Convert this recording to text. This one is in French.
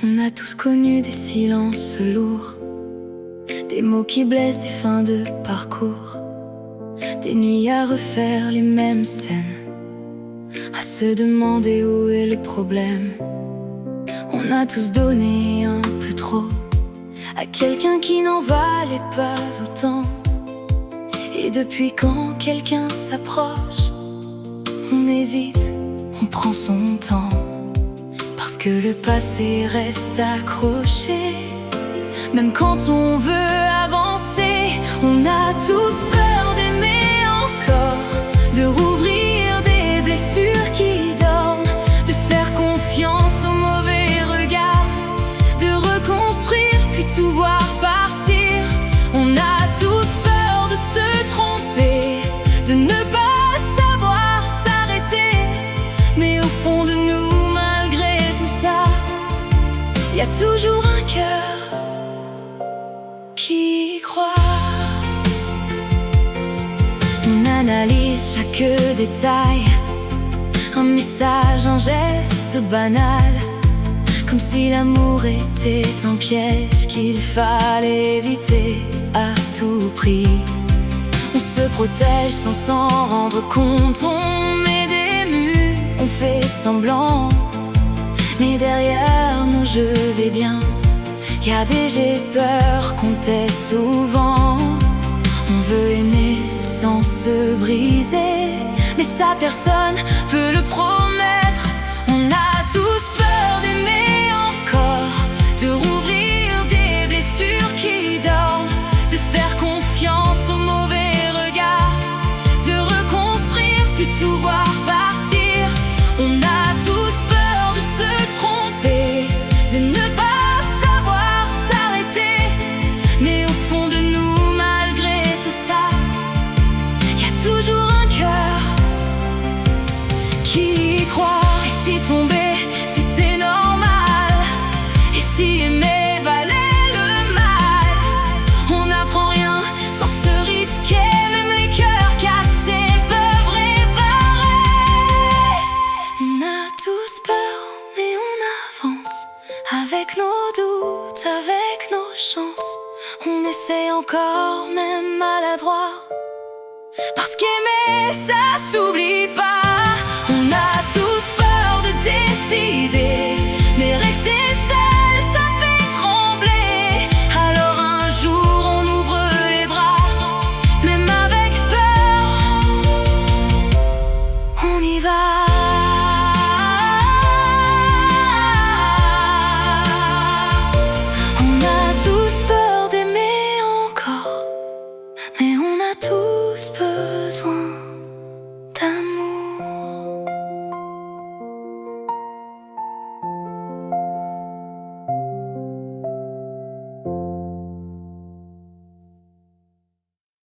On a tous connu des silences lourds, des mots qui blessent, des fins de parcours, des nuits à refaire les mêmes scènes, à se demander où est le problème. On a tous donné un peu trop à quelqu'un qui n'en valait pas autant. Et depuis quand quelqu'un s'approche, on hésite, on prend son temps, parce que le passé reste accroché. Même quand on veut avancer, on a tous peur d'aimer encore, de rouvrir des blessures qui dorment, de faire confiance aux mauvais regards, de reconstruire puis tout voir partir. On a tous peur de se tromper, de ne pas savoir s'arrêter, mais au fond de nous, malgré tout ça, il y a toujours un cœur qui croit. On analyse chaque détail, un message, un geste banal, comme si l'amour était un piège qu'il fallait éviter à tout prix. On se protège sans s'en rendre compte, on met des murs, on fait semblant, mais derrière nous je vais bien. Y a des j'ai peur qu'on tait souvent. On veut aimer sans se briser, mais ça personne peut le promettre. On a tous peur d'aimer encore, de rouvrir des blessures qui dorment, de faire confiance aux mauvais regards, de reconstruire puis tout voir partir. On a tous peur de se tromper, de ne pas savoir s'arrêter, mais au fond de nous, malgré tout ça, y a toujours un cœur qui croit. Et si tomber c'était normal, et si aimer valait le mal, on n'apprend rien sans se risquer, même les cœurs cassés peuvent réparer. On a tous peur, mais on avance, avec nos doutes, avec nos chances. On essaie encore, même maladroit, parce qu'aimer ça s'oublie pas. On a tous peur de décider,